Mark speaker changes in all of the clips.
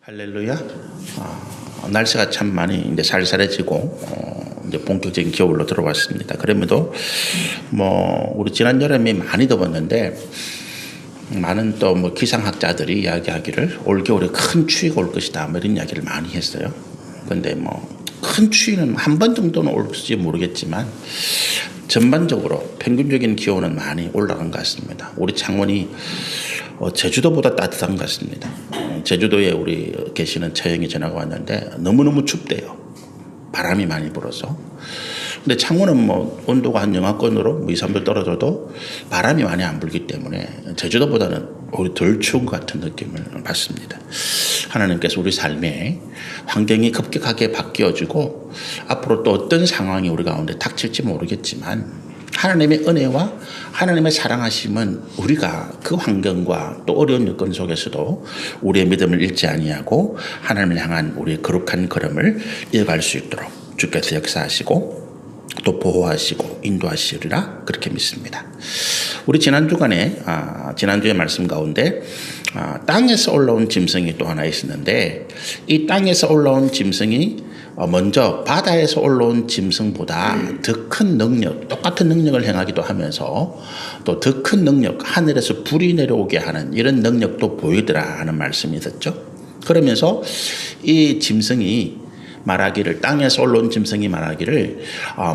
Speaker 1: 할렐루야. 날씨가 참 많이 이제 살살해지고 이제 본격적인 겨울로 들어왔습니다. 그럼에도 우리 지난 여름이 많이 더웠는데 많은 또 기상학자들이 이야기하기를 올 겨울에 큰 추위가 올 것이다 이런 이야기를 많이 했어요. 그런데 큰 추위는 한 번 정도는 올지 모르겠지만 전반적으로 평균적인 기온은 많이 올라간 것 같습니다. 우리 창원이 제주도보다 따뜻한 것 같습니다. 제주도에 우리 계시는 처형이 전화가 왔는데 너무너무 춥대요. 바람이 많이 불어서. 근데 창원은 온도가 한 영하권으로 2, 3도 떨어져도 바람이 많이 안 불기 때문에 제주도보다는 오히려 덜 추운 것 같은 느낌을 받습니다. 하나님께서 우리 삶에 환경이 급격하게 바뀌어지고 앞으로 또 어떤 상황이 우리 가운데 닥칠지 모르겠지만 하나님의 은혜와 하나님의 사랑하심은 우리가 그 환경과 또 어려운 여건 속에서도 우리의 믿음을 잃지 아니하고 하나님을 향한 우리의 거룩한 걸음을 이어갈 수 있도록 주께서 역사하시고 또 보호하시고 인도하시리라 그렇게 믿습니다. 우리 지난주에 말씀 가운데 땅에서 올라온 짐승이 또 하나 있었는데 이 땅에서 올라온 짐승이 먼저 바다에서 올라온 짐승보다 더 큰 능력, 똑같은 능력을 행하기도 하면서 또 더 큰 능력, 하늘에서 불이 내려오게 하는 이런 능력도 보이더라 하는 말씀이 있었죠. 그러면서 이 짐승이 말하기를, 땅에서 올라온 짐승이 말하기를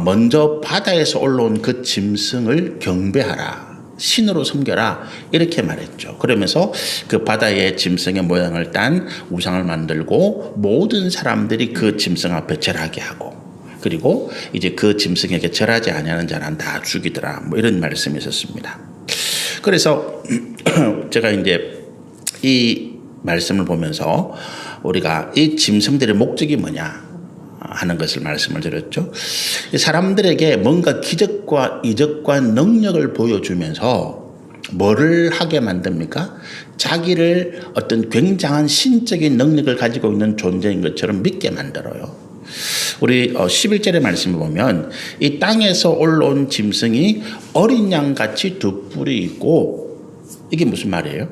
Speaker 1: 먼저 바다에서 올라온 그 짐승을 경배하라, 신으로 섬겨라 이렇게 말했죠. 그러면서 그 바다의 짐승의 모양을 딴 우상을 만들고 모든 사람들이 그 짐승 앞에 절하게 하고, 그리고 이제 그 짐승에게 절하지 아니하는 자는 다 죽이더라 이런 말씀이 있었습니다. 그래서 제가 이제 이 말씀을 보면서 우리가 이 짐승들의 목적이 뭐냐 하는 것을 말씀을 드렸죠. 사람들에게 뭔가 기적과 이적과 능력을 보여주면서 뭐를 하게 만듭니까? 자기를 어떤 굉장한 신적인 능력을 가지고 있는 존재인 것처럼 믿게 만들어요. 우리 11절의 말씀을 보면 이 땅에서 올라온 짐승이 어린 양같이 두 뿔이 있고, 이게 무슨 말이에요?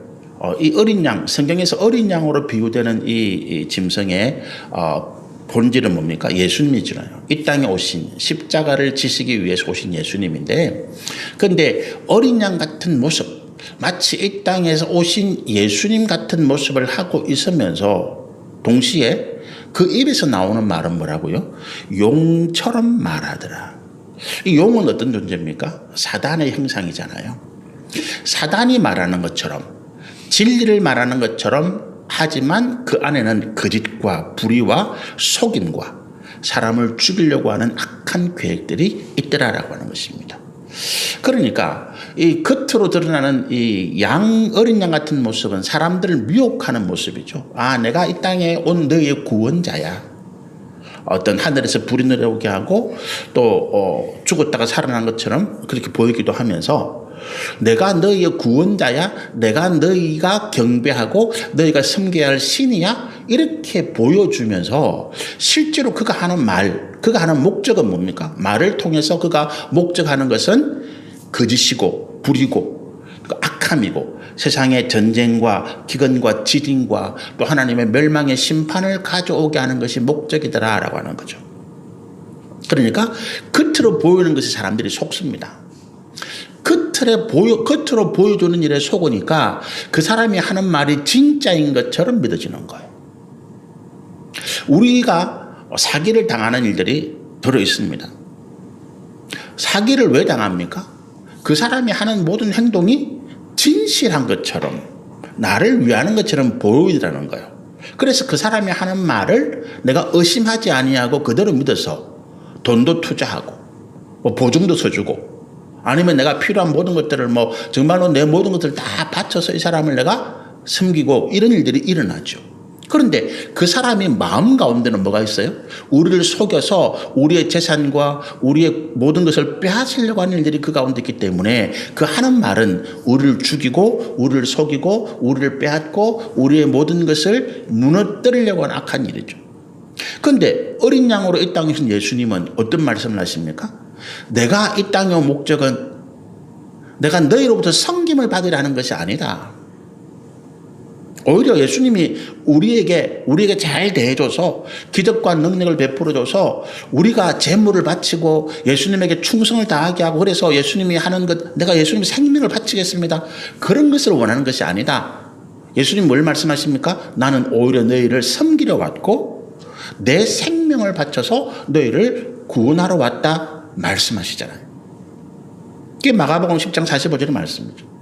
Speaker 1: 이 어린 양, 성경에서 어린 양으로 비유되는 이 짐승의 본질은 뭡니까? 예수님이잖아요. 이 땅에 오신, 십자가를 지시기 위해서 오신 예수님인데, 그런데 어린 양 같은 모습, 마치 이 땅에서 오신 예수님 같은 모습을 하고 있으면서 동시에 그 입에서 나오는 말은 뭐라고요? 용처럼 말하더라. 이 용은 어떤 존재입니까? 사단의 형상이잖아요. 사단이 말하는 것처럼, 진리를 말하는 것처럼 하지만 그 안에는 거짓과 불의와 속임과 사람을 죽이려고 하는 악한 계획들이 있더라라고 하는 것입니다. 그러니까 이 겉으로 드러나는 이 어린 양 같은 모습은 사람들을 미혹하는 모습이죠. 내가 이 땅에 온 너희의 구원자야. 어떤 하늘에서 불이 내려오게 하고 또 죽었다가 살아난 것처럼 그렇게 보이기도 하면서 내가 너희의 구원자야, 내가 너희가 경배하고 너희가 섬겨야 할 신이야, 이렇게 보여주면서 실제로 그가 하는 목적은 뭡니까? 말을 통해서 그가 목적하는 것은 거짓이고 불이고 악함이고 세상의 전쟁과 기근과 지진과 또 하나님의 멸망의 심판을 가져오게 하는 것이 목적이더라라고 하는 거죠. 그러니까 겉으로 보이는 것이 사람들이 속습니다. 겉으로 보여주는 일에 속으니까 그 사람이 하는 말이 진짜인 것처럼 믿어지는 거예요. 우리가 사기를 당하는 일들이 들어 있습니다. 사기를 왜 당합니까? 그 사람이 하는 모든 행동이 진실한 것처럼, 나를 위하는 것처럼 보이더라는 거예요. 그래서 그 사람이 하는 말을 내가 의심하지 아니하고 그대로 믿어서 돈도 투자하고 보증도 서주고, 아니면 내가 필요한 모든 것들을 정말로 내 모든 것들을 다 바쳐서 이 사람을 내가 섬기고 이런 일들이 일어나죠. 그런데 그 사람이 마음 가운데는 뭐가 있어요? 우리를 속여서 우리의 재산과 우리의 모든 것을 빼앗으려고 하는 일들이 그 가운데 있기 때문에 그 하는 말은 우리를 죽이고 우리를 속이고 우리를 빼앗고 우리의 모든 것을 무너뜨리려고 하는 악한 일이죠. 그런데 어린 양으로 이 땅에 오신 예수님은 어떤 말씀을 하십니까? 내가 이 땅에 온 목적은 내가 너희로부터 섬김을 받으려는 것이 아니다. 오히려 예수님이 우리에게 잘 대해줘서 기적과 능력을 베풀어줘서 우리가 재물을 바치고 예수님에게 충성을 다하게 하고 그래서 예수님이 하는 것, 내가 예수님 생명을 바치겠습니다. 그런 것을 원하는 것이 아니다. 예수님 뭘 말씀하십니까? 나는 오히려 너희를 섬기려 왔고 내 생명을 바쳐서 너희를 구원하러 왔다 말씀하시잖아요. 그게 마가복음 10장 45절의 말씀이죠.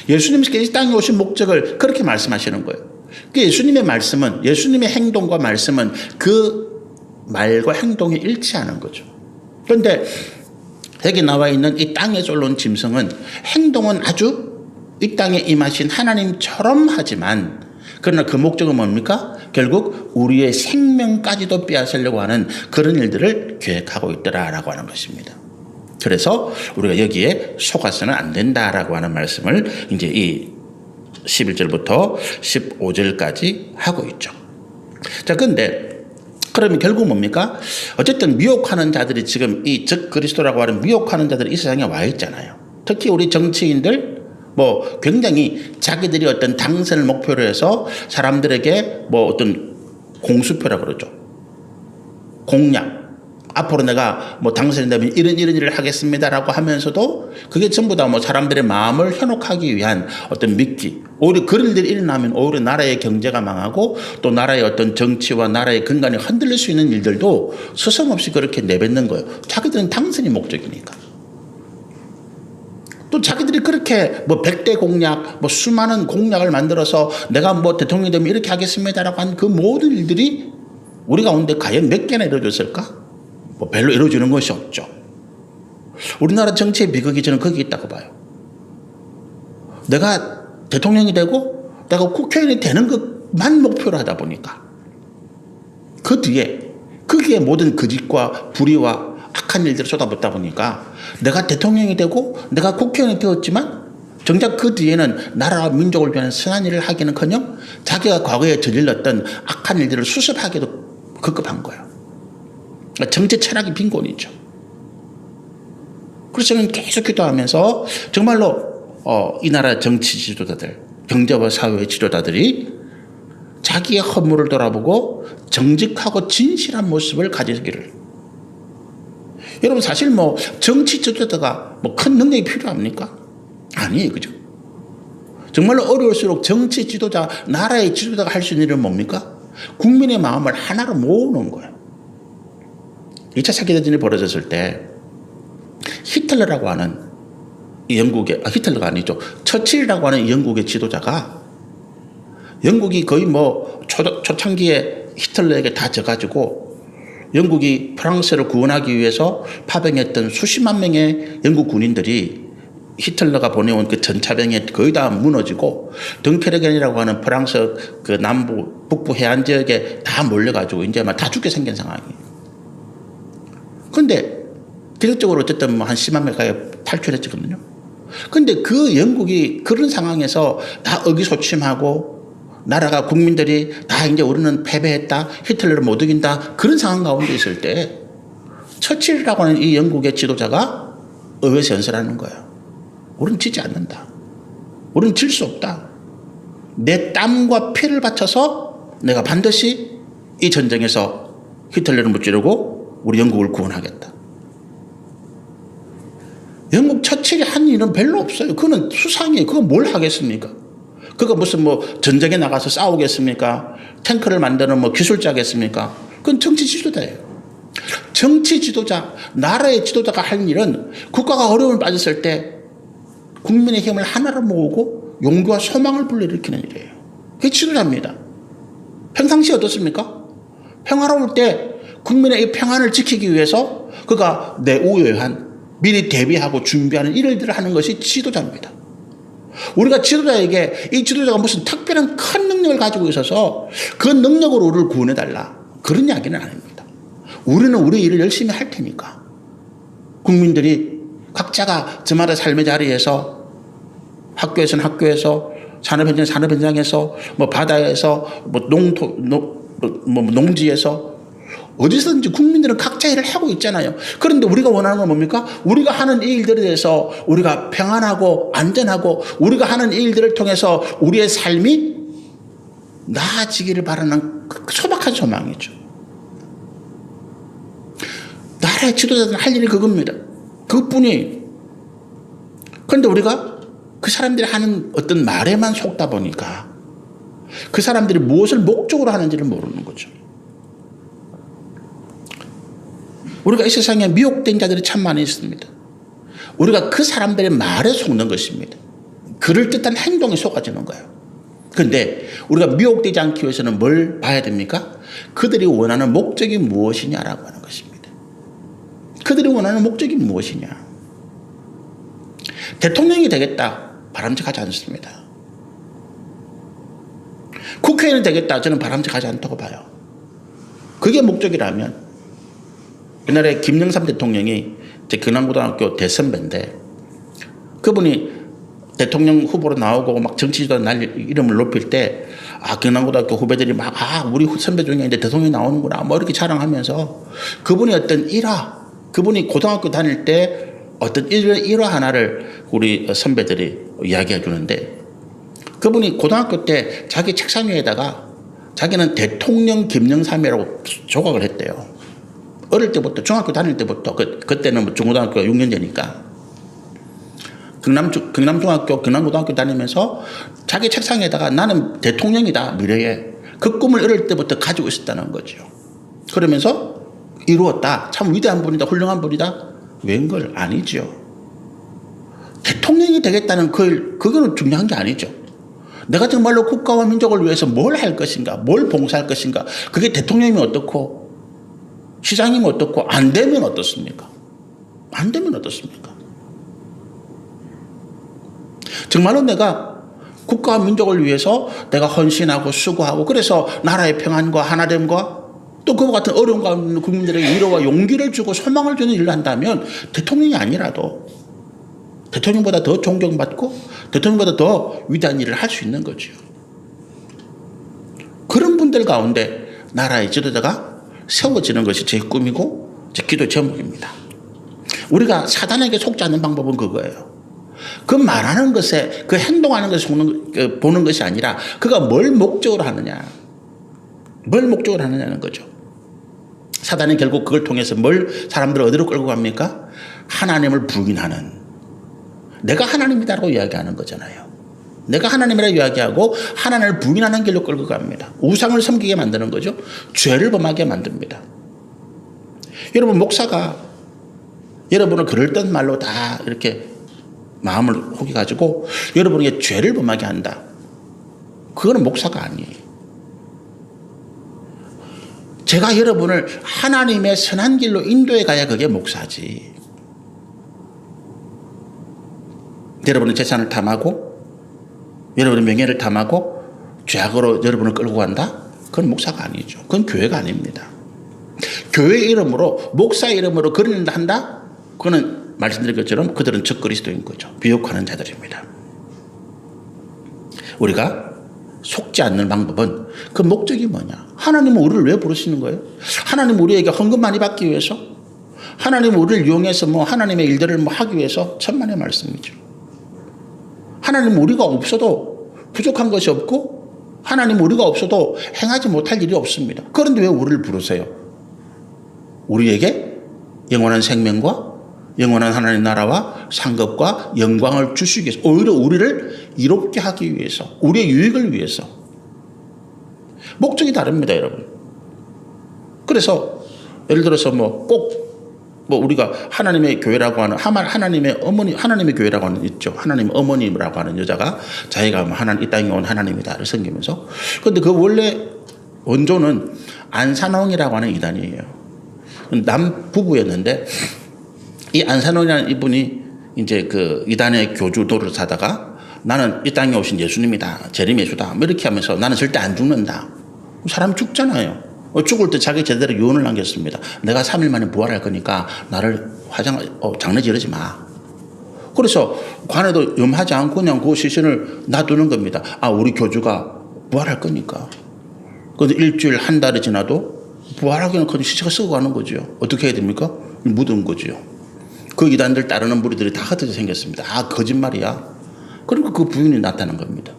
Speaker 1: 예수님께서 이 땅에 오신 목적을 그렇게 말씀하시는 거예요. 그 예수님의 말씀은, 예수님의 행동과 말씀은 그 말과 행동이 일치하는 거죠. 그런데 여기 나와 있는 이 땅에서 올라온 짐승은 행동은 아주 이 땅에 임하신 하나님처럼 하지만 그러나 그 목적은 뭡니까? 결국 우리의 생명까지도 빼앗으려고 하는 그런 일들을 계획하고 있더라라고 하는 것입니다. 그래서 우리가 여기에 속아서는 안 된다라고 하는 말씀을 이제 이 11절부터 15절까지 하고 있죠. 자, 근데 그러면 결국 뭡니까? 어쨌든 미혹하는 자들이 지금 이 적 그리스도라고 하는 미혹하는 자들이 이 세상에 와 있잖아요. 특히 우리 정치인들 굉장히 자기들이 어떤 당선을 목표로 해서 사람들에게 어떤 공수표라고 그러죠. 공약. 앞으로 내가 당선이 되면 이런 일을 하겠습니다라고 하면서도 그게 전부 다 사람들의 마음을 현혹하기 위한 어떤 미끼. 오히려 그런 일들이 일어나면 오히려 나라의 경제가 망하고 또 나라의 어떤 정치와 나라의 근간이 흔들릴 수 있는 일들도 서슴없이 그렇게 내뱉는 거예요. 자기들은 당선이 목적이니까. 또 자기들이 그렇게 100대 공약, 수많은 공약을 만들어서 내가 대통령이 되면 이렇게 하겠습니다라고 한 그 모든 일들이 우리 가운데 과연 몇 개나 이루어졌을까? 별로 이루어지는 것이 없죠. 우리나라 정치의 비극이 저는 거기 있다고 봐요. 내가 대통령이 되고 내가 국회의원이 되는 것만 목표로 하다 보니까 그 뒤에 거기에 모든 거짓과 불의와 악한 일들을 쏟아붓다 보니까 내가 대통령이 되고 내가 국회의원이 되었지만 정작 그 뒤에는 나라와 민족을 위한 선한 일을 하기는커녕 자기가 과거에 저질렀던 악한 일들을 수습하기도 급급한 거예요. 정치 철학이 빈곤이죠. 그래서 저는 계속 기도하면서 정말로 이 나라 정치 지도자들, 경제와 사회 지도자들이 자기의 허물을 돌아보고 정직하고 진실한 모습을 가지기를. 여러분 사실 정치 지도자가 큰 능력이 필요합니까? 아니에요. 그죠? 정말로 어려울수록 정치 지도자, 나라의 지도자가 할 수 있는 일은 뭡니까? 국민의 마음을 하나로 모으는 거예요. 2차 세계대전이 벌어졌을 때 히틀러라고 하는 히틀러가 아니죠. 처칠이라고 하는 영국의 지도자가 영국이 거의 초창기에 히틀러에게 다 져가지고 영국이 프랑스를 구원하기 위해서 파병했던 수십만 명의 영국 군인들이 히틀러가 보내온 그 전차병에 거의 다 무너지고 덩케르겐이라고 하는 프랑스 그 북부 해안 지역에 다 몰려가지고 이제 다 죽게 생긴 상황이에요. 그런데 기적적으로 어쨌든 한 10만 명 가까이 탈출했거든요. 그런데 그 영국이 그런 상황에서 다 의기소침하고 나라가 국민들이 다 이제 우리는 패배했다, 히틀러를 못 이긴다 그런 상황 가운데 있을 때 처칠이라고 하는 이 영국의 지도자가 의회에서 연설하는 거예요. 우리는 지지 않는다. 우리는 질 수 없다. 내 땀과 피를 바쳐서 내가 반드시 이 전쟁에서 히틀러를 무찌르고 우리 영국을 구원하겠다. 영국 처칠이 한 일은 별로 없어요. 그거는 수상이에요. 그거 뭘 하겠습니까? 그거 무슨 전쟁에 나가서 싸우겠습니까? 탱크를 만드는 기술자겠습니까? 그건 정치 지도자예요. 정치 지도자, 나라의 지도자가 할 일은 국가가 어려움을 빠졌을 때 국민의 힘을 하나로 모으고 용기와 소망을 불러일으키는 일이에요. 그게 지도자입니다. 평상시 어떻습니까? 평화로울 때 국민의 이 평안을 지키기 위해서 그가 내우여한 미리 대비하고 준비하는 일들을 하는 것이 지도자입니다. 우리가 지도자에게 이 지도자가 무슨 특별한 큰 능력을 가지고 있어서 그 능력으로 우리를 구원해달라 그런 이야기는 아닙니다. 우리는 우리 일을 열심히 할 테니까 국민들이 각자가 저마다 삶의 자리에서 학교에서는 학교에서 산업현장은 산업현장에서 바다에서 농지에서 어디서든지 국민들은 각자 일을 하고 있잖아요. 그런데 우리가 원하는 건 뭡니까? 우리가 하는 이 일들에 대해서 우리가 평안하고 안전하고 우리가 하는 이 일들을 통해서 우리의 삶이 나아지기를 바라는 그 소박한 소망이죠. 나라의 지도자들은 할 일이 그겁니다. 그것뿐이에요. 그런데 우리가 그 사람들이 하는 어떤 말에만 속다 보니까 그 사람들이 무엇을 목적으로 하는지를 모르는 거죠. 우리가 이 세상에 미혹된 자들이 참 많이 있습니다. 우리가 그 사람들의 말에 속는 것입니다. 그럴듯한 행동에 속아지는 거예요. 그런데 우리가 미혹되지 않기 위해서는 뭘 봐야 됩니까? 그들이 원하는 목적이 무엇이냐라고 하는 것입니다. 그들이 원하는 목적이 무엇이냐. 대통령이 되겠다. 바람직하지 않습니다. 국회의원이 되겠다. 저는 바람직하지 않다고 봐요. 그게 목적이라면 옛날에 김영삼 대통령이 제 경남고등학교 대선배인데 그분이 대통령 후보로 나오고 막 정치지도 날 이름을 높일 때 경남고등학교 후배들이 막 우리 선배 중에 이제 대통령이 나오는구나 뭐 이렇게 자랑하면서 그분이 어떤 일화 그분이 고등학교 다닐 때 어떤 일화 하나를 우리 선배들이 이야기해 주는데 그분이 고등학교 때 자기 책상 위에다가 자기는 대통령 김영삼이라고 조각을 했대요. 어릴 때부터 중학교 다닐 때부터 그때는 뭐 중고등학교 6년제니까 경남중학교 경남고등학교 다니면서 자기 책상에다가 나는 대통령이다 미래에 그 꿈을 어릴 때부터 가지고 있었다는 거죠. 그러면서 이루었다. 참 위대한 분이다. 훌륭한 분이다. 웬걸 아니죠. 대통령이 되겠다는 그거는 중요한 게 아니죠. 내가 정말로 국가와 민족을 위해서 뭘 할 것인가 뭘 봉사할 것인가 그게 대통령이면 어떻고 시장이면 어떻고 안 되면 어떻습니까? 안 되면 어떻습니까? 정말로 내가 국가와 민족을 위해서 내가 헌신하고 수고하고 그래서 나라의 평안과 하나됨과 또 그와 같은 어려운 가운데 국민들에게 위로와 용기를 주고 소망을 주는 일을 한다면 대통령이 아니라도 대통령보다 더 존경받고 대통령보다 더 위대한 일을 할 수 있는 거죠. 그런 분들 가운데 나라의 지도자가 세워지는 것이 제 꿈이고 제 기도 제목입니다. 우리가 사단에게 속지 않는 방법은 그거예요. 그 말하는 것에 그 행동하는 것에 보는 것이 아니라 그가 뭘 목적으로 하느냐 뭘 목적으로 하느냐는 거죠. 사단은 결국 그걸 통해서 뭘 사람들을 어디로 끌고 갑니까? 하나님을 부인하는 내가 하나님이다라고 이야기하는 거잖아요. 내가 하나님이라고 이야기하고 하나님을 부인하는 길로 끌고 갑니다. 우상을 섬기게 만드는 거죠. 죄를 범하게 만듭니다. 여러분 목사가 여러분을 그럴듯한 말로 다 이렇게 마음을 혹여가지고 여러분에게 죄를 범하게 한다. 그거는 목사가 아니에요. 제가 여러분을 하나님의 선한 길로 인도해 가야 그게 목사지. 여러분의 재산을 탐하고 여러분의 명예를 탐하고 죄악으로 여러분을 끌고 간다? 그건 목사가 아니죠. 그건 교회가 아닙니다. 교회 이름으로 목사 이름으로 그런 일을 한다? 그거는 말씀드린 것처럼 그들은 적그리스도인 거죠. 비욕하는 자들입니다. 우리가 속지 않는 방법은 그 목적이 뭐냐? 하나님은 우리를 왜 부르시는 거예요? 하나님은 우리에게 헌금 많이 받기 위해서? 하나님은 우리를 이용해서 하나님의 일들을 하기 위해서? 천만의 말씀이죠. 하나님은 우리가 없어도 부족한 것이 없고 하나님은 우리가 없어도 행하지 못할 일이 없습니다. 그런데 왜 우리를 부르세요? 우리에게 영원한 생명과 영원한 하나님 나라와 상급과 영광을 주시기 위해서 오히려 우리를 이롭게 하기 위해서 우리의 유익을 위해서 목적이 다릅니다 여러분. 그래서 예를 들어서 꼭 우리가 하나님의 교회라고 하는 하나님의 어머니 하나님의 교회라고 하는 있죠. 하나님의 어머님이라고 하는 여자가 자기가 하나님 이 땅에 온 하나님이다를 섬기면서 그런데 그 원래 원조는 안산홍이라고 하는 이단이에요. 남 부부였는데 이 안산홍이라는 이분이 이제 그 이단의 교주 노릇을 하다가 나는 이 땅에 오신 예수님이다. 재림 예수다. 이렇게 하면서 나는 절대 안 죽는다. 사람 죽잖아요. 죽을 때 자기 제대로 유언을 남겼습니다. 내가 3일 만에 부활할 거니까 나를 장례 지르지 마. 그래서 관에도 염하지 않고 그냥 그 시신을 놔두는 겁니다. 우리 교주가 부활할 거니까. 그런데 일주일 한 달이 지나도 부활하기는 그냥 시체가 썩어가는 거죠. 어떻게 해야 됩니까? 묻은 거죠. 그 이단들 따르는 무리들이 다 흩어져 생겼습니다. 거짓말이야. 그러니까 그 부인이 나타난 겁니다.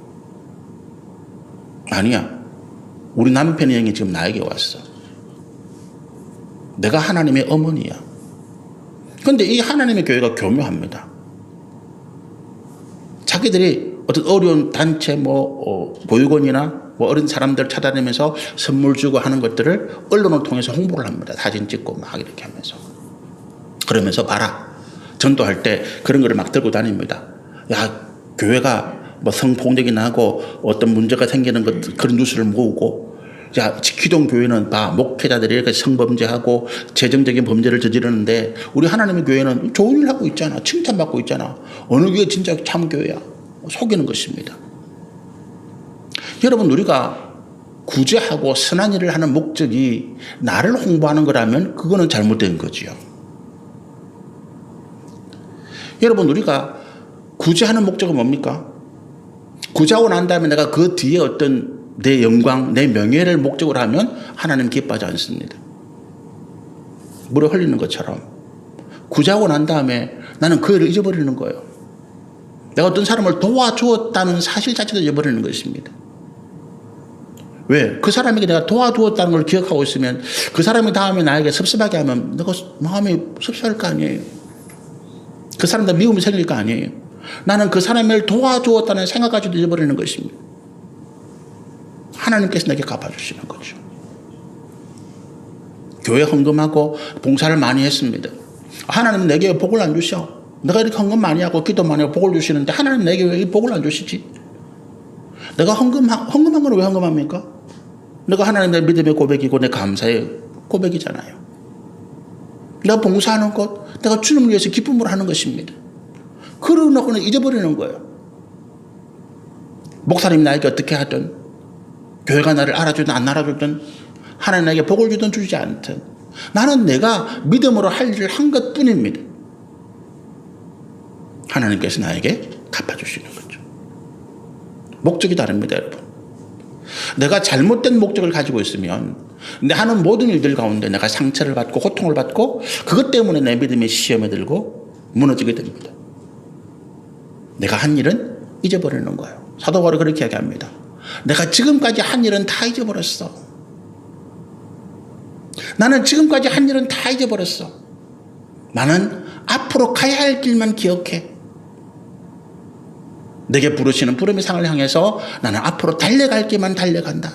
Speaker 1: 아니야. 우리 남편의 영이 지금 나에게 왔어. 내가 하나님의 어머니야. 그런데 이 하나님의 교회가 교묘합니다. 자기들이 어떤 어려운 단체 보육원이나 어린 사람들 찾아내면서 선물 주고 하는 것들을 언론을 통해서 홍보를 합니다. 사진 찍고 막 이렇게 하면서. 그러면서 봐라. 전도할 때 그런 거를 막 들고 다닙니다. 야, 교회가 성폭력이 나고 어떤 문제가 생기는 것, 그런 뉴스를 모으고, 야, 기독 교회는 봐, 목회자들이 이렇게 성범죄하고 재정적인 범죄를 저지르는데 우리 하나님의 교회는 좋은 일 하고 있잖아. 칭찬받고 있잖아. 어느 교회 진짜 참교회야. 속이는 것입니다. 여러분, 우리가 구제하고 선한 일을 하는 목적이 나를 홍보하는 거라면 그거는 잘못된 거지요. 여러분, 우리가 구제하는 목적은 뭡니까? 구제하고 난 다음에 내가 그 뒤에 어떤 내 영광, 내 명예를 목적으로 하면 하나님 기뻐하지 않습니다. 물에 흘리는 것처럼 구제하고 난 다음에 나는 그 일을 잊어버리는 거예요. 내가 어떤 사람을 도와주었다는 사실 자체도 잊어버리는 것입니다. 왜? 그 사람에게 내가 도와주었다는 걸 기억하고 있으면 그 사람이 다음에 나에게 섭섭하게 하면 내가 마음이 섭섭할 거 아니에요. 그 사람도 미움이 생길 거 아니에요. 나는 그 사람을 도와주었다는 생각까지도 잊어버리는 것입니다. 하나님께서 내게 갚아주시는 거죠. 교회 헌금하고 봉사를 많이 했습니다. 하나님은 내게 복을 안 주셔. 내가 이렇게 헌금 많이 하고 기도 많이 하고 복을 주시는데 하나님 내게 왜 이 복을 안 주시지? 내가 헌금한 건 왜 헌금합니까? 내가 하나님 내 믿음의 고백이고 내 감사의 고백이잖아요. 내가 봉사하는 것, 내가 주님을 위해서 기쁨으로 하는 것입니다. 그러고는 잊어버리는 거예요. 목사님이 나에게 어떻게 하든, 교회가 나를 알아주든 안 알아주든, 하나님 나에게 복을 주든 주지 않든, 나는 내가 믿음으로 할 일을 한 것 뿐입니다. 하나님께서 나에게 갚아주시는 거죠. 목적이 다릅니다, 여러분. 내가 잘못된 목적을 가지고 있으면 내 하는 모든 일들 가운데 내가 상처를 받고 고통을 받고 그것 때문에 내 믿음이 시험에 들고 무너지게 됩니다. 내가 한 일은 잊어버리는 거예요. 사도 바울이 그렇게 이야기합니다. 내가 지금까지 한 일은 다 잊어버렸어. 나는 지금까지 한 일은 다 잊어버렸어. 나는 앞으로 가야 할 길만 기억해. 내게 부르시는 부름의 상을 향해서 나는 앞으로 달려갈 길만 달려간다.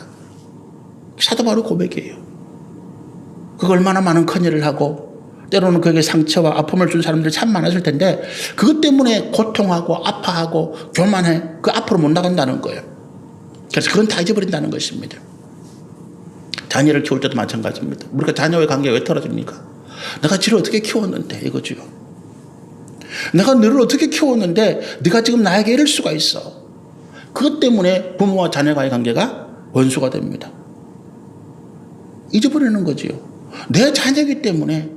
Speaker 1: 사도 바울의 고백이에요. 그가 얼마나 많은 큰일을 하고 때로는 그에게 상처와 아픔을 준 사람들이 참 많았을 텐데 그것 때문에 고통하고 아파하고 교만해. 그 앞으로 못 나간다는 거예요. 그래서 그건 다 잊어버린다는 것입니다. 자녀를 키울 때도 마찬가지입니다. 우리가 자녀와의 관계가 왜 떨어집니까? 내가 지를 어떻게 키웠는데 이거죠. 내가 너를 어떻게 키웠는데 네가 지금 나에게 이럴 수가 있어. 그것 때문에 부모와 자녀와의 관계가 원수가 됩니다. 잊어버리는 거지요. 내 자녀이기 때문에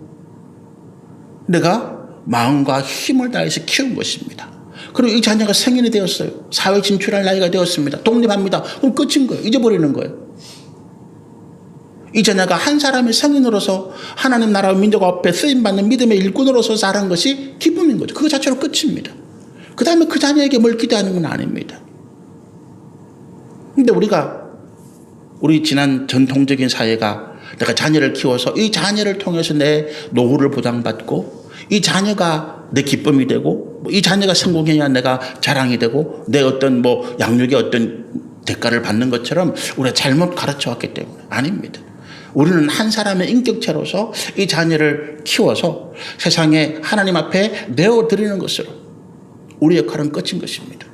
Speaker 1: 내가 마음과 힘을 다해서 키운 것입니다. 그리고 이 자녀가 성인이 되었어요. 사회 진출할 나이가 되었습니다. 독립합니다. 그럼 끝인 거예요. 잊어버리는 거예요. 이 자녀가 한 사람의 성인으로서 하나님 나라와 민족 앞에 쓰임받는 믿음의 일꾼으로서 자란 것이 기쁨인 거죠. 그거 자체로 끝입니다. 그 다음에 그 자녀에게 뭘 기대하는 건 아닙니다. 근데 우리 지난 전통적인 사회가 내가 자녀를 키워서 이 자녀를 통해서 내 노후를 보장받고 이 자녀가 내 기쁨이 되고 이 자녀가 성공해야 내가 자랑이 되고 내 어떤 양육의 어떤 대가를 받는 것처럼 우리가 잘못 가르쳐 왔기 때문에 아닙니다. 우리는 한 사람의 인격체로서 이 자녀를 키워서 세상에 하나님 앞에 내어드리는 것으로 우리 역할은 끝인 것입니다.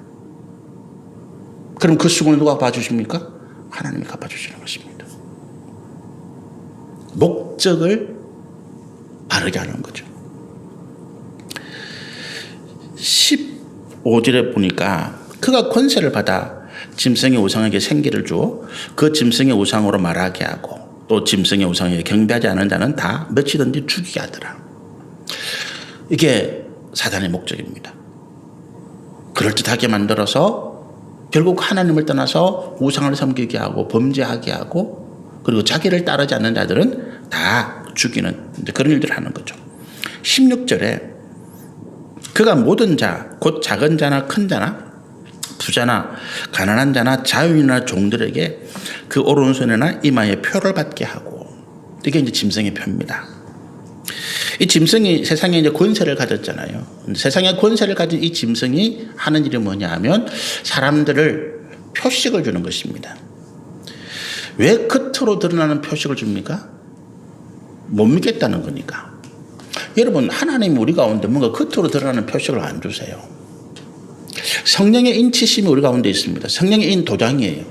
Speaker 1: 그럼 그 수고는 누가 봐주십니까? 하나님이 갚아주시는 것입니다. 목적을 바르게 하는 거죠. 15절에 보니까 그가 권세를 받아 짐승의 우상에게 생기를 주어 그 짐승의 우상으로 말하게 하고 또 짐승의 우상에게 경배하지 않은 자는 다 맺히든지 죽이게 하더라. 이게 사단의 목적입니다. 그럴듯하게 만들어서 결국 하나님을 떠나서 우상을 섬기게 하고 범죄하게 하고 그리고 자기를 따르지 않는 자들은 다 죽이는 그런 일들을 하는 거죠. 16절에 그가 모든 자 곧 작은 자나 큰 자나 부자나 가난한 자나 자유인이나 종들에게 그 오른손이나 이마에 표를 받게 하고, 이게 이제 짐승의 표입니다. 이 짐승이 세상에 이제 권세를 가졌잖아요. 세상에 권세를 가진 이 짐승이 하는 일이 뭐냐 하면 사람들을 표식을 주는 것입니다. 왜 겉으로 드러나는 표식을 줍니까? 못 믿겠다는 거니까. 여러분, 하나님이 우리 가운데 뭔가 겉으로 드러나는 표식을 안 주세요. 성령의 인치심이 우리 가운데 있습니다. 성령의 인 도장이에요.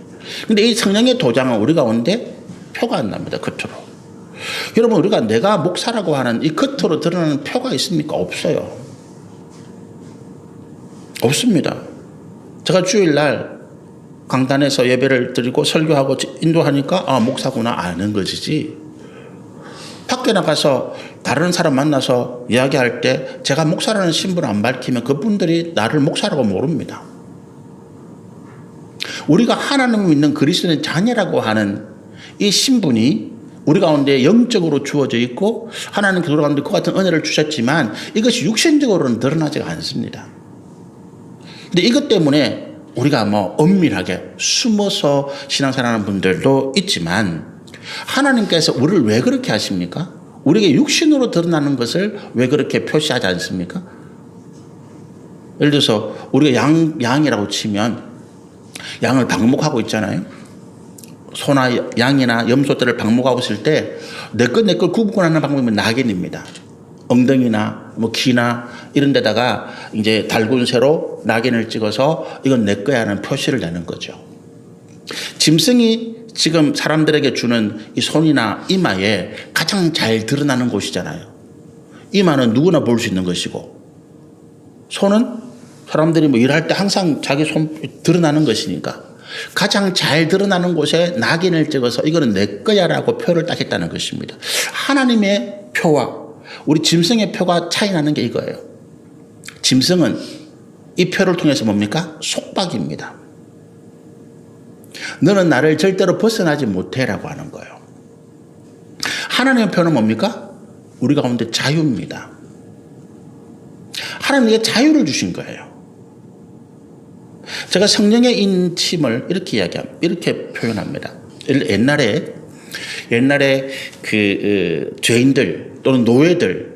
Speaker 1: 그런데 이 성령의 도장은 우리 가운데 표가 안 납니다. 겉으로. 여러분, 우리가 내가 목사라고 하는 이 겉으로 드러나는 표가 있습니까? 없어요. 없습니다. 제가 주일날 강단에서 예배를 드리고 설교하고 인도하니까 목사구나 아는 것이지, 밖에 나가서 다른 사람 만나서 이야기할 때 제가 목사라는 신분을 안 밝히면 그분들이 나를 목사라고 모릅니다. 우리가 하나님을 믿는 그리스도의 자녀라고 하는 이 신분이 우리 가운데 영적으로 주어져 있고, 하나님께서 우리 가운데 그 같은 은혜를 주셨지만 이것이 육신적으로는 드러나지가 않습니다. 근데 이것 때문에 우리가 엄밀하게 숨어서 신앙생활하는 분들도 있지만, 하나님께서 우리를 왜 그렇게 하십니까? 우리에게 육신으로 드러나는 것을 왜 그렇게 표시하지 않습니까? 예를 들어서 우리가 양이라고 치면 양을 방목하고 있잖아요. 소나 양이나 염소들을 방목하고 있을 때 내 것 구분하는 방법이 낙인입니다. 엉덩이나 귀나 이런 데다가 이제 달군 새로 낙인을 찍어서 이건 내 거야 하는 표시를 내는 거죠. 짐승이 지금 사람들에게 주는 이 손이나 이마에 가장 잘 드러나는 곳이잖아요. 이마는 누구나 볼 수 있는 것이고, 손은 사람들이 일할 때 항상 자기 손 드러나는 것이니까 가장 잘 드러나는 곳에 낙인을 찍어서 이거는 내 거야라고 표를 딱 했다는 것입니다. 하나님의 표와 우리 짐승의 표가 차이 나는 게 이거예요. 짐승은 이 표를 통해서 뭡니까? 속박입니다. 너는 나를 절대로 벗어나지 못해라고 하는 거예요. 하나님의 표는 뭡니까? 우리 가운데 자유입니다. 하나님께 자유를 주신 거예요. 제가 성령의 인침을 이렇게 표현합니다. 옛날에 그 죄인들 또는 노예들에게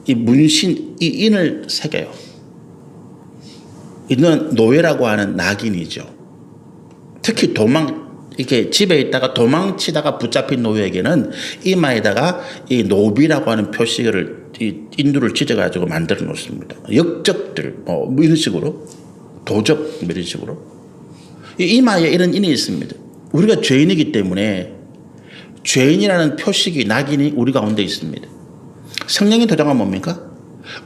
Speaker 1: 이 문신, 이 인을 새겨요. 이는 노예라고 하는 낙인이죠. 특히 이렇게 집에 있다가 도망치다가 붙잡힌 노예에게는 이마에다가 이 노비라고 하는 표시를, 이 인두를 찢어가지고 만들어 놓습니다. 역적들, 이런 식으로. 도적, 이런 식으로. 이 이마에 이런 인이 있습니다. 우리가 죄인이기 때문에 죄인이라는 표식이, 낙인이 우리 가운데 있습니다. 성령의 도장은 뭡니까?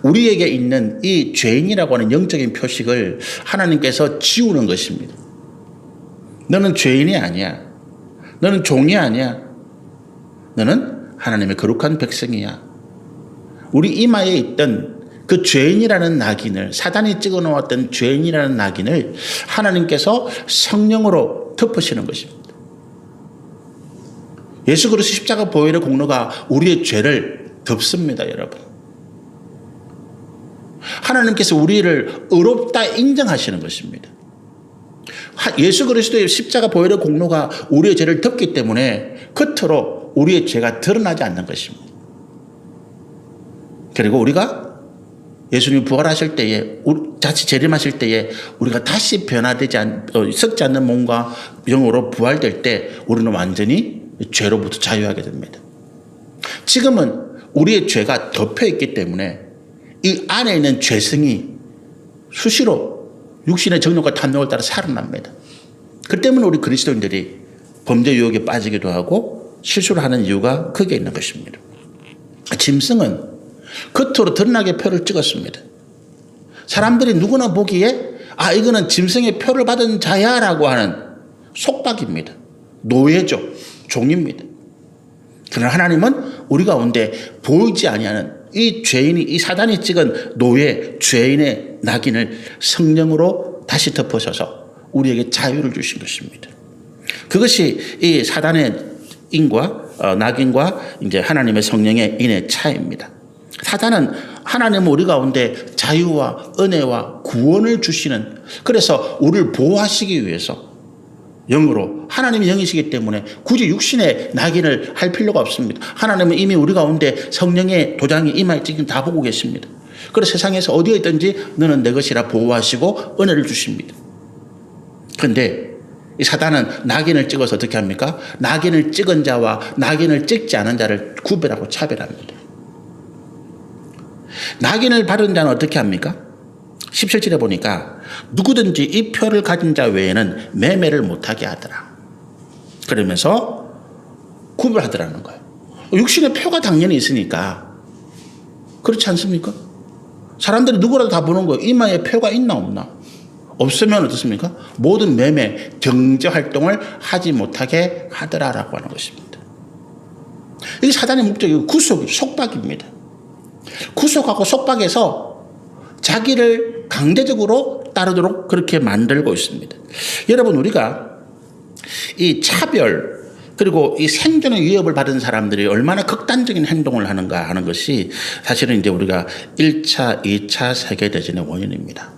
Speaker 1: 우리에게 있는 이 죄인이라고 하는 영적인 표식을 하나님께서 지우는 것입니다. 너는 죄인이 아니야. 너는 종이 아니야. 너는 하나님의 거룩한 백성이야. 우리 이마에 있던 그 죄인이라는 낙인을, 사단이 찍어 놓았던 죄인이라는 낙인을 하나님께서 성령으로 덮으시는 것입니다. 예수 그리스도 십자가 보혈의 공로가 우리의 죄를 덮습니다, 여러분. 하나님께서 우리를 의롭다 인정하시는 것입니다. 예수 그리스도의 십자가 보혈의 공로가 우리의 죄를 덮기 때문에 겉으로 우리의 죄가 드러나지 않는 것입니다. 그리고 우리가 예수님이 부활하실 때에, 다시 재림하실 때에 우리가 다시 썩지 않는 몸과 영으로 부활될 때 우리는 완전히 죄로부터 자유하게 됩니다. 지금은 우리의 죄가 덮여있기 때문에 이 안에 있는 죄성이 수시로 육신의 정욕과 탐욕을 따라 살아납니다. 그 때문에 우리 그리스도인들이 범죄 유혹에 빠지기도 하고 실수를 하는 이유가 크게 있는 것입니다. 짐승은 겉으로 드러나게 표를 찍었습니다. 사람들이 누구나 보기에 이거는 짐승의 표를 받은 자야라고 하는 속박입니다. 노예죠. 종입니다. 그러나 하나님은 우리 가운데 보이지 아니하는 이 죄인이, 이 사단이 찍은 노예, 죄인의 낙인을 성령으로 다시 덮으셔서 우리에게 자유를 주신 것입니다. 그것이 이 사단의 인과 낙인과 이제 하나님의 성령의 인의 차이입니다. 사단은 하나님은 우리 가운데 자유와 은혜와 구원을 주시는, 그래서 우리를 보호하시기 위해서 영으로, 하나님이 영이시기 때문에 굳이 육신의 낙인을 할 필요가 없습니다. 하나님은 이미 우리 가운데 성령의 도장이 임할 지금 다 보고 계십니다. 그래서 세상에서 어디에 있든지 너는 내 것이라 보호하시고 은혜를 주십니다. 그런데 이 사단은 낙인을 찍어서 어떻게 합니까? 낙인을 찍은 자와 낙인을 찍지 않은 자를 구별하고 차별합니다. 낙인을 바른 자는 어떻게 합니까? 17절에 보니까 누구든지 이 표를 가진 자 외에는 매매를 못하게 하더라. 그러면서 구별하더라는 거예요. 육신의 표가 당연히 있으니까. 그렇지 않습니까? 사람들이 누구라도 다 보는 거예요. 이마에 표가 있나 없나. 없으면 어떻습니까? 모든 매매, 경제 활동을 하지 못하게 하더라라고 하는 것입니다. 이게 사단의 목적이 구속, 속박입니다. 구속하고 속박해서 자기를 강제적으로 따르도록 그렇게 만들고 있습니다. 여러분, 우리가 이 차별 그리고 이 생존의 위협을 받은 사람들이 얼마나 극단적인 행동을 하는가 하는 것이 사실은 이제 우리가 1차, 2차 세계대전의 원인입니다.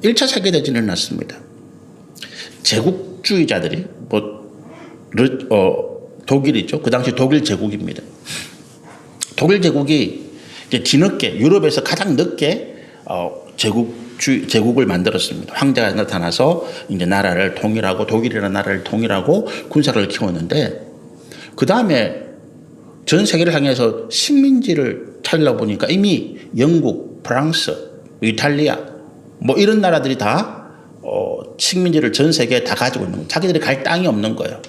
Speaker 1: 1차 세계대전이 일어났습니다. 제국주의자들이 독일이죠. 그 당시 독일 제국입니다. 독일 제국이 이제 뒤늦게 유럽에서 가장 늦게 제국을 만들었습니다. 황제가 나타나서 이제 나라를 통일하고 독일이라는 나라를 통일하고 군사를 키웠는데 그 다음에 전 세계를 향해서 식민지를 찾으려고 보니까 이미 영국, 프랑스, 이탈리아 뭐 이런 나라들이 다 식민지를 전 세계에 다 가지고 있는 거예요. 자기들이 갈 땅이 없는 거예요.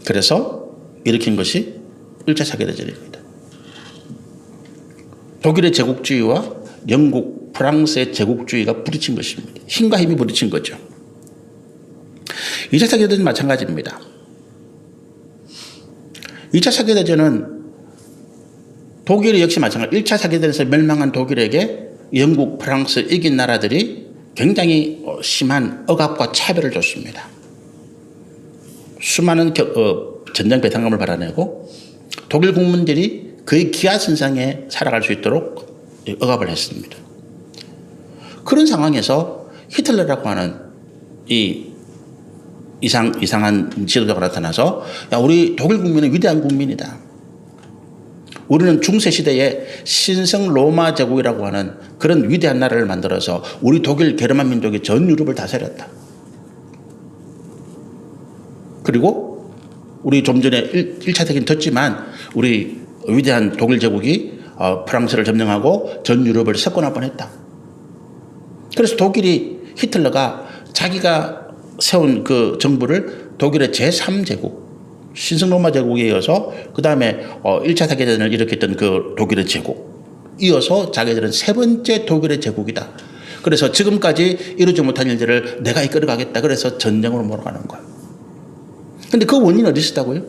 Speaker 1: 그래서 일으킨 것이 1차 세계대전입니다. 독일의 제국주의와 영국, 프랑스의 제국주의가 부딪힌 것입니다. 힘과 힘이 부딪힌 거죠. 2차 세계대전은 마찬가지입니다. 2차 세계대전은 독일이 역시 마찬가지. 1차 세계대전에서 멸망한 독일에게 영국, 프랑스 이긴 나라들이 굉장히 심한 억압과 차별을 줬습니다. 수많은 전쟁 배상금을 받아내고 독일 국민들이 그의 기아선상에 살아갈 수 있도록 억압을 했습니다. 그런 상황에서 히틀러라고 하는 이 이상한 지도자가 나타나서 야, 우리 독일 국민은 위대한 국민이다. 우리는 중세시대에 신성 로마 제국이라고 하는 그런 위대한 나라를 만들어서 우리 독일 게르만 민족이 전 유럽을 다스렸다. 그리고 우리 좀 전에 1차 세계는 졌지만 우리 위대한 독일 제국이 프랑스를 점령하고 전 유럽을 석권할 뻔했다. 그래서 독일이 히틀러가 자기가 세운 그 정부를 독일의 제3제국 신성 로마 제국에 이어서 그 다음에 1차 세계대전을 일으켰던 그 독일의 제국 이어서 자기들은 세 번째 독일의 제국이다. 그래서 지금까지 이루지 못한 일들을 내가 이끌어가겠다. 그래서 전쟁으로 몰아가는 거예요. 그런데 그 원인이 어디 있었다고요?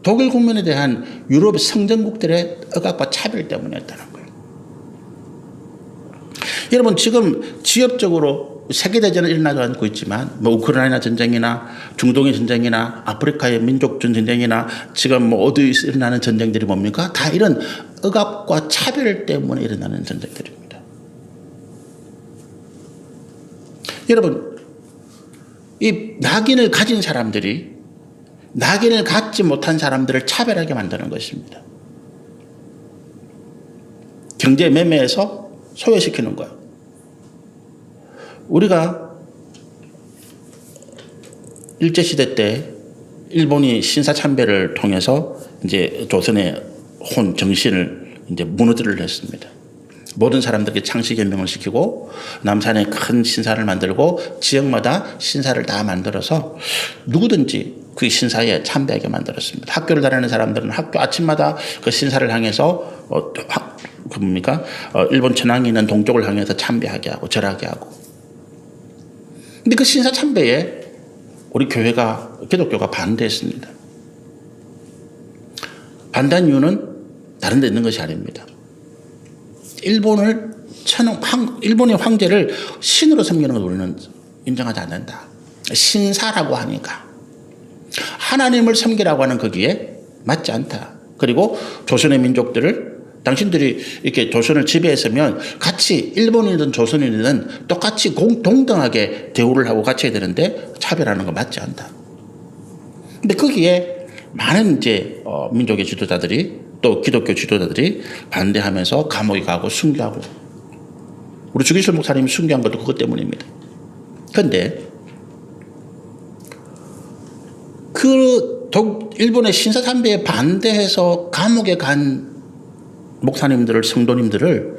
Speaker 1: 독일 국민에 대한 유럽 성전국들의 억압과 차별 때문이었다는 거예요. 여러분, 지금 지역적으로 세계대전은 일어나지 않고 있지만 뭐 우크라이나 전쟁이나 중동의 전쟁이나 아프리카의 민족 전쟁이나 지금 뭐 어디 일어나는 전쟁들이 뭡니까? 다 이런 억압과 차별 때문에 일어나는 전쟁들입니다. 여러분, 이 낙인을 가진 사람들이 낙인을 갖지 못한 사람들을 차별하게 만드는 것입니다. 경제 매매에서 소외시키는 거예요. 우리가 일제시대 때 일본이 신사참배를 통해서 이제 조선의 혼, 정신을 이제 무너뜨리려 했습니다. 모든 사람들에게 창씨개명을 시키고 남산에 큰 신사를 만들고 지역마다 신사를 다 만들어서 누구든지 그 신사에 참배하게 만들었습니다. 학교를 다니는 사람들은 학교 아침마다 그 신사를 향해서 일본 천황이 있는 동쪽을 향해서 참배하게 하고 절하게 하고. 근데 그 신사 참배에 우리 교회가 기독교가 반대했습니다. 반대한 이유는 다른 데 있는 것이 아닙니다. 일본의 황제를 신으로 섬기는 걸 우리는 인정하지 않는다. 신사라고 하니까 하나님을 섬기라고 하는 거기에 맞지 않다. 그리고 조선의 민족들을 당신들이 이렇게 조선을 지배했으면 같이 일본이든 조선이든 똑같이 동등하게 대우를 하고 같이 해야 되는데 차별하는 거 맞지 않다. 근데 거기에 많은 이제 민족의 지도자들이 또 기독교 지도자들이 반대하면서 감옥에 가고 순교하고 우리 주기철 목사님이 순교한 것도 그것 때문입니다. 그런데 일본의 신사참배에 반대해서 감옥에 간 목사님들을 성도님들을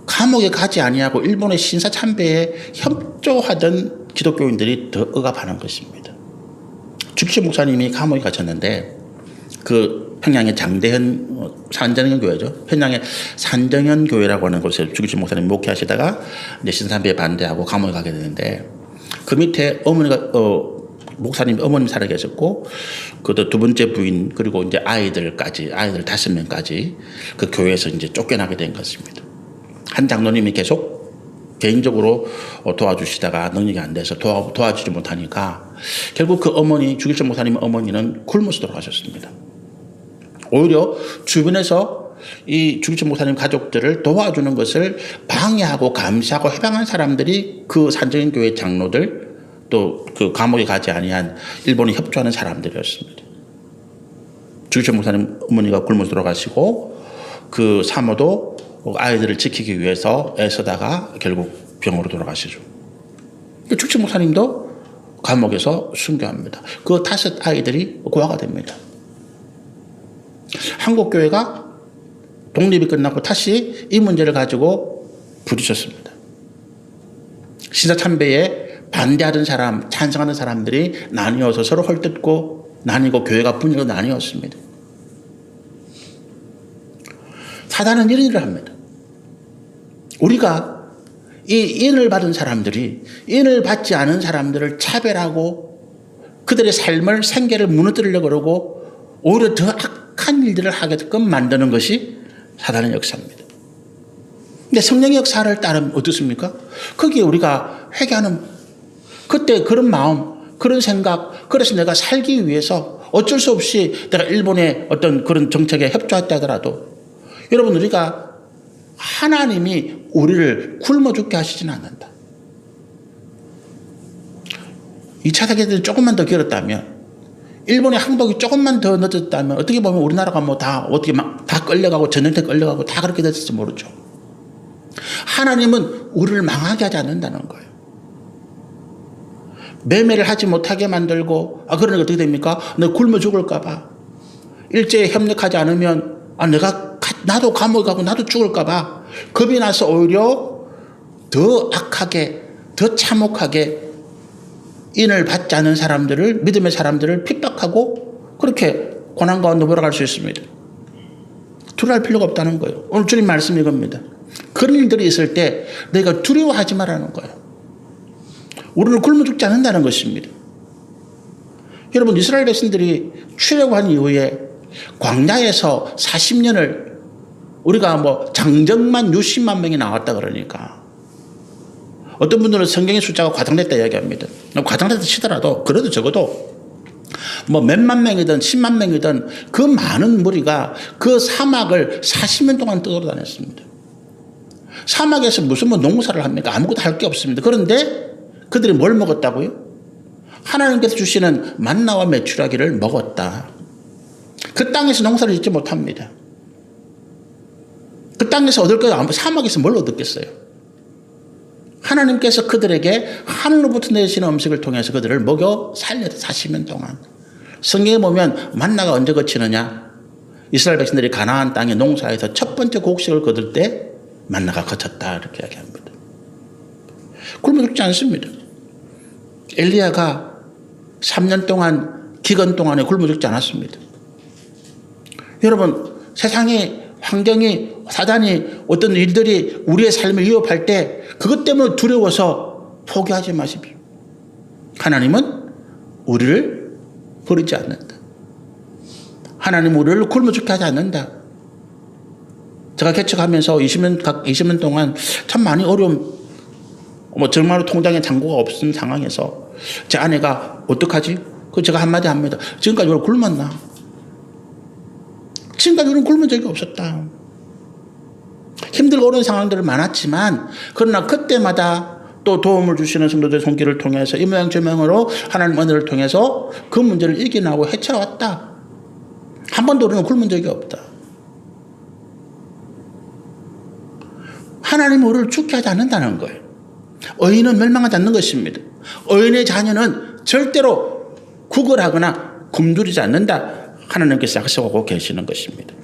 Speaker 1: 감옥에 가지 아니하고 일본의 신사참배에 협조하던 기독교인들이 더 억압하는 것입니다. 주기철 목사님이 감옥에 갇혔는데 그 평양의 장대현 산정현 교회죠. 평양의 산정현 교회라고 하는 곳에 주기철 목사님이 목회하시다가 이제 신사참배에 반대하고 감옥에 가게 되는데 그 밑에 어머니가 목사님 어머님 살아 계셨고 그 두 번째 부인 그리고 이제 아이들 5명까지 그 교회에서 이제 쫓겨나게 된 것입니다. 한 장로님이 계속 개인적으로 도와주시다가 능력이 안 돼서 도와주지 못하니까 결국 그 어머니 주기철 목사님 어머니는 굶어서 돌아가셨습니다. 오히려 주변에서 이 주기철 목사님 가족들을 도와주는 것을 방해하고 감시하고 해방한 사람들이 그 산정현 교회 장로들 또 그 감옥에 가지 아니한 일본에 협조하는 사람들이었습니다. 주기철 목사님 어머니가 굶어 돌아가시고 그 사모도 아이들을 지키기 위해서 애쓰다가 결국 병으로 돌아가시죠. 주기철 목사님도 감옥에서 순교합니다. 그 5 아이들이 고아가 됩니다. 한국교회가 독립이 끝나고 다시 이 문제를 가지고 부딪혔습니다. 신사참배에 반대하던 사람, 찬성하는 사람들이 나뉘어서 서로 헐뜯고 나뉘고 교회가 분열로 나뉘었습니다. 사단은 이런 일을 합니다. 우리가 이 인을 받은 사람들이 인을 받지 않은 사람들을 차별하고 그들의 삶을 생계를 무너뜨리려고 그러고 오히려 더 악한 일들을 하게끔 만드는 것이 사단의 역사입니다. 근데 성령의 역사를 따르면 어떻습니까? 거기에 우리가 회개하는 그때 그런 마음, 그런 생각, 그래서 내가 살기 위해서 어쩔 수 없이 내가 일본의 어떤 그런 정책에 협조했다 하더라도 여러분 우리가 하나님이 우리를 굶어 죽게 하시지는 않는다. 2차 세계대전이 조금만 더 길었다면 일본의 항복이 조금만 더 늦었다면 어떻게 보면 우리나라가 뭐 다 어떻게 막 다 끌려가고 전쟁터 끌려가고 다 그렇게 됐을지 모르죠. 하나님은 우리를 망하게 하지 않는다는 거예요. 매매를 하지 못하게 만들고 그러니까 어떻게 됩니까? 너 굶어 죽을까 봐. 일제에 협력하지 않으면 나도 감옥에 가고 나도 죽을까 봐 겁이 나서 오히려 더 악하게 더 참혹하게 인을 받지 않은 사람들을 믿음의 사람들을 핍박하고 그렇게 고난 가운데 몰아갈 수 있습니다. 두려워할 필요가 없다는 거예요. 오늘 주님 말씀 이겁니다. 그런 일들이 있을 때 너희가 두려워하지 말라는 거예요. 우리는 굶어 죽지 않는다는 것입니다. 여러분 이스라엘 백성들이 출애굽한 이후에 광야에서 40년을 우리가 뭐 장정만 60만 명이 나왔다 그러니까 어떤 분들은 성경의 숫자가 과장됐다 이야기합니다. 과장됐다 치더라도 그래도 적어도 뭐 몇만 명이든 10만 명이든 그 많은 무리가 그 사막을 40년 동안 떠돌아다녔습니다. 사막에서 무슨 뭐 농사를 합니까? 아무것도 할 게 없습니다. 그런데 그들이 뭘 먹었다고요? 하나님께서 주시는 만나와 메추라기를 먹었다. 그 땅에서 농사를 짓지 못합니다. 그 땅에서 얻을 거야. 사막에서 뭘 얻었겠어요? 하나님께서 그들에게 하늘로부터 내시는 음식을 통해서 그들을 먹여 살렸다. 40년 동안. 성경에 보면 만나가 언제 거치느냐? 이스라엘 백성들이 가나안 땅의 농사에서 첫 번째 곡식을 거둘 때 만나가 거쳤다. 이렇게 이야기합니다. 굶어 죽지 않습니다. 엘리야가 3년 동안 기근 동안에 굶어 죽지 않았습니다. 여러분 세상의 환경이 사단이 어떤 일들이 우리의 삶을 위협할 때 그것 때문에 두려워서 포기하지 마십시오. 하나님은 우리를 버리지 않는다. 하나님은 우리를 굶어 죽게 하지 않는다. 제가 개척하면서 20년 동안 참 많이 어려운 정말로 통장에 잔고가 없는 상황에서 제 아내가 어떡하지? 제가 한마디 합니다. 지금까지 왜 굶었나? 지금까지 우리는 굶은 적이 없었다. 힘들고 어려운 상황들은 많았지만 그러나 그때마다 또 도움을 주시는 성도들의 손길을 통해서 이 모양 저 모양으로 하나님 은혜를 통해서 그 문제를 이겨나고 헤쳐왔다. 한 번도 우리는 굶은 적이 없다. 하나님은 우리를 죽게 하지 않는다는 거예요. 의인은 멸망하지 않는 것입니다. 의인의 자녀는 절대로 구걸하거나 굶주리지 않는다. 하나님께서 약속하고 계시는 것입니다.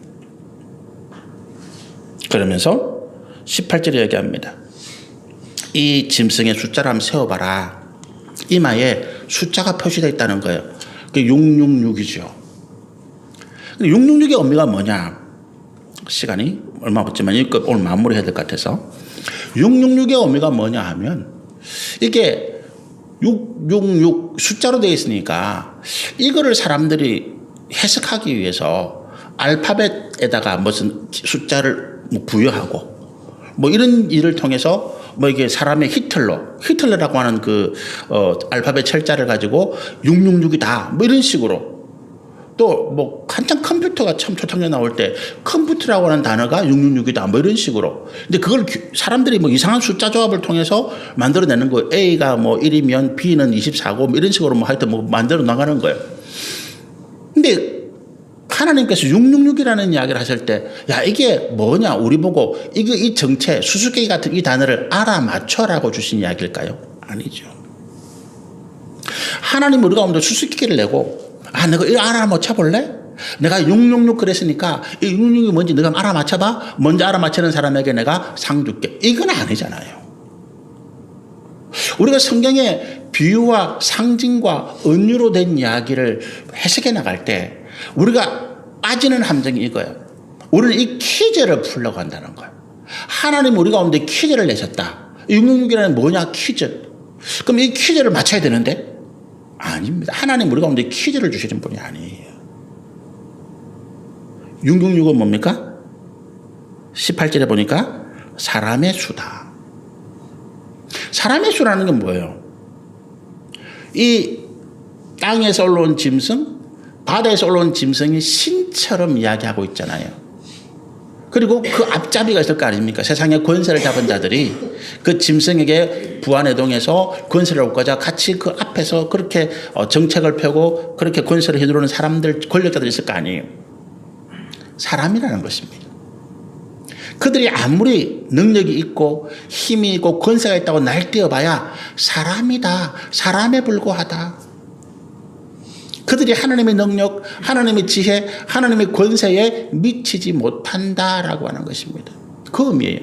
Speaker 1: 그러면서 18절에 얘기합니다. 이 짐승의 숫자를 한번 세어봐라. 이마에 숫자가 표시되어 있다는 거예요. 그게 666이죠. 666의 의미가 뭐냐? 시간이 얼마 없지만 오늘 마무리해야 될 것 같아서 666의 의미가 뭐냐 하면 이게 666 숫자로 되어 있으니까 이거를 사람들이 해석하기 위해서 알파벳에다가 무슨 숫자를 부여하고 뭐 이런 일을 통해서 뭐 이게 사람의 히틀러라고 하는 그 알파벳 철자를 가지고 666이다 뭐 이런 식으로 또 뭐 한참 컴퓨터가 참 초창기에 나올 때 컴퓨터라고 하는 단어가 666이다 뭐 이런 식으로 근데 그걸 사람들이 뭐 이상한 숫자 조합을 통해서 만들어내는 거예요. A가 뭐 1이면 B는 24고 뭐 이런 식으로 뭐 하여튼 뭐 만들어 나가는 거예요. 근데 하나님께서 666이라는 이야기를 하실 때, 야, 이게 뭐냐, 우리 보고, 이 정체, 수수께끼 같은 이 단어를 알아맞혀라고 주신 이야기일까요? 아니죠. 하나님 우리 가운데 수수께끼를 내고, 내가 이거 알아맞혀볼래? 내가 666 그랬으니까, 이 666이 뭔지 내가 알아맞혀봐? 먼저 알아맞히는 사람에게 내가 상 줄게. 이건 아니잖아요. 우리가 성경의 비유와 상징과 은유로 된 이야기를 해석해 나갈 때, 우리가 빠지는 함정이 이거예요. 우리는 이 퀴즈를 풀려고 한다는 거예요. 하나님 우리 가운데 퀴즈를 내셨다. 666이라는 뭐냐 퀴즈. 그럼 이 퀴즈를 맞춰야 되는데? 아닙니다. 하나님 우리 가운데 퀴즈를 주시는 분이 아니에요. 666은 뭡니까? 18절에 보니까 사람의 수다. 사람의 수라는 건 뭐예요? 이 땅에서 올라온 짐승, 바다에서 올라온 짐승이 신처럼 이야기하고 있잖아요. 그리고 그 앞잡이가 있을 거 아닙니까? 세상의 권세를 잡은 자들이 그 짐승에게 부안해동해서 권세를 얻고자 같이 그 앞에서 그렇게 정책을 펴고 그렇게 권세를 휘두르는 사람들, 권력자들이 있을 거 아니에요. 사람이라는 것입니다. 그들이 아무리 능력이 있고 힘이 있고 권세가 있다고 날뛰어봐야 사람이다. 사람에 불과하다. 그들이 하나님의 능력, 하나님의 지혜, 하나님의 권세에 미치지 못한다라고 하는 것입니다. 그 의미예요.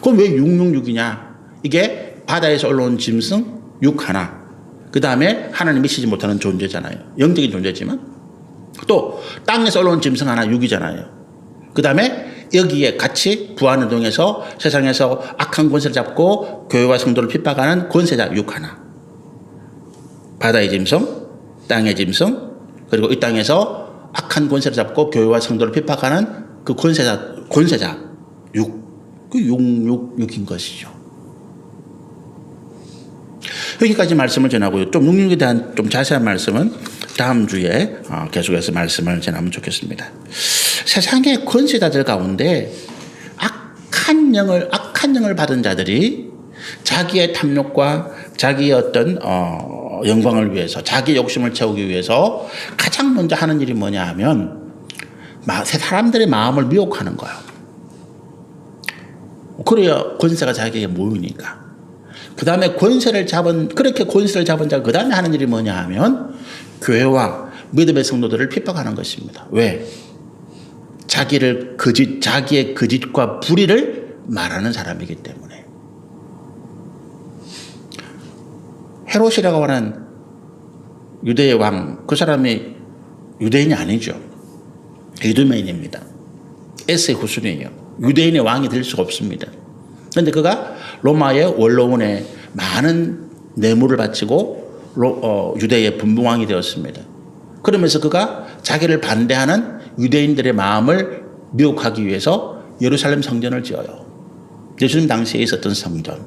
Speaker 1: 그럼 왜 666이냐? 이게 바다에서 올라온 짐승 6 하나. 그 다음에 하나님 미치지 못하는 존재잖아요. 영적인 존재지만. 또 땅에서 올라온 짐승 하나 6이잖아요. 그 다음에 여기에 같이 부안운동에서 세상에서 악한 권세를 잡고 교회와 성도를 핍박하는 권세자 6 하나. 바다의 짐승, 땅의 짐승, 그리고 이 땅에서 악한 권세를 잡고 교회와 성도를 핍박하는 그 권세자 6. 그 666인 것이죠. 여기까지 말씀을 전하고요. 좀 666에 대한 좀 자세한 말씀은 다음 주에 계속해서 말씀을 전하면 좋겠습니다. 세상의 권세자들 가운데 악한 영을 받은 자들이 자기의 탐욕과 자기의 어떤 영광을 위해서 자기 욕심을 채우기 위해서 가장 먼저 하는 일이 뭐냐 하면 사람들의 마음을 미혹하는 거예요. 그래야 권세가 자기에게 모이니까. 그 다음에 그렇게 권세를 잡은 자가 그 다음에 하는 일이 뭐냐 하면 교회와 믿음의 성도들을 핍박하는 것입니다. 왜? 자기의 거짓과 불의를 말하는 사람이기 때문에. 헤롯이라고 하는 유대의 왕, 그 사람이 유대인이 아니죠. 이두메인입니다. S의 후손이에요. 유대인의 왕이 될 수가 없습니다. 그런데 그가 로마의 원로원에 많은 뇌물을 바치고 유대의 분봉왕이 되었습니다. 그러면서 그가 자기를 반대하는 유대인들의 마음을 미혹하기 위해서 예루살렘 성전을 지어요. 예수님 당시에 있었던 성전.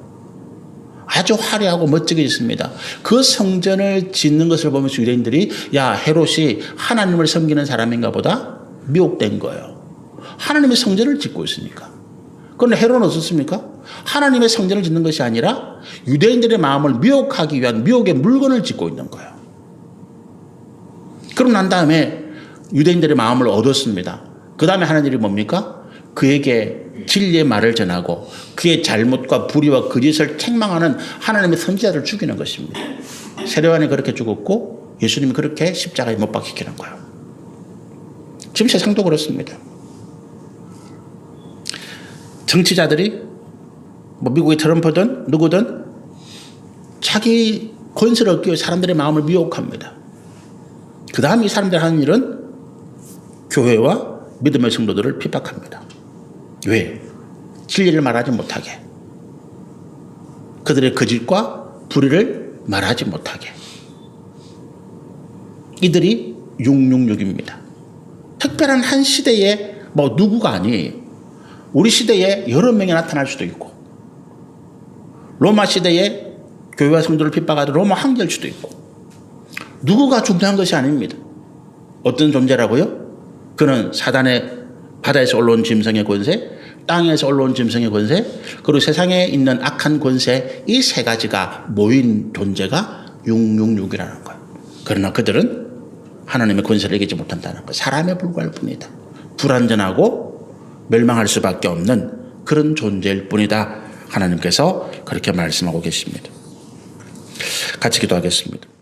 Speaker 1: 아주 화려하고 멋지게 있습니다. 그 성전을 짓는 것을 보면서 유대인들이 야 헤롯이 하나님을 섬기는 사람인가 보다 미혹된 거예요. 하나님의 성전을 짓고 있으니까. 그런데 헤롯은 어떻습니까? 하나님의 성전을 짓는 것이 아니라 유대인들의 마음을 미혹하기 위한 미혹의 물건을 짓고 있는 거예요. 그러고 난 다음에 유대인들의 마음을 얻었습니다. 그 다음에 하는 일이 뭡니까? 그에게 진리의 말을 전하고 그의 잘못과 불의와 거짓을 책망하는 하나님의 선지자를 죽이는 것입니다. 세례요한이 그렇게 죽었고 예수님이 그렇게 십자가에 못 박히는 거예요. 지금 세상도 그렇습니다. 정치자들이 뭐 미국의 트럼프든 누구든 자기 권세를 얻기 위해 사람들의 마음을 미혹합니다. 그 다음 이 사람들이 하는 일은 교회와 믿음의 성도들을 핍박합니다. 왜? 진리를 말하지 못하게. 그들의 거짓과 불의를 말하지 못하게. 이들이 666입니다. 특별한 한 시대에 뭐 누구가 아니에요. 우리 시대에 여러 명이 나타날 수도 있고 로마 시대에 교회와 성도를 핍박하던 로마 황제일 수도 있고 누구가 중요한 것이 아닙니다. 어떤 존재라고요? 그는 사단의 바다에서 올라온 짐승의 권세, 땅에서 올라온 짐승의 권세, 그리고 세상에 있는 악한 권세 이 세 가지가 모인 존재가 666이라는 거예요. 그러나 그들은 하나님의 권세를 이기지 못한다는 거예요. 사람에 불과할 뿐이다. 불완전하고 멸망할 수밖에 없는 그런 존재일 뿐이다. 하나님께서 그렇게 말씀하고 계십니다. 같이 기도하겠습니다.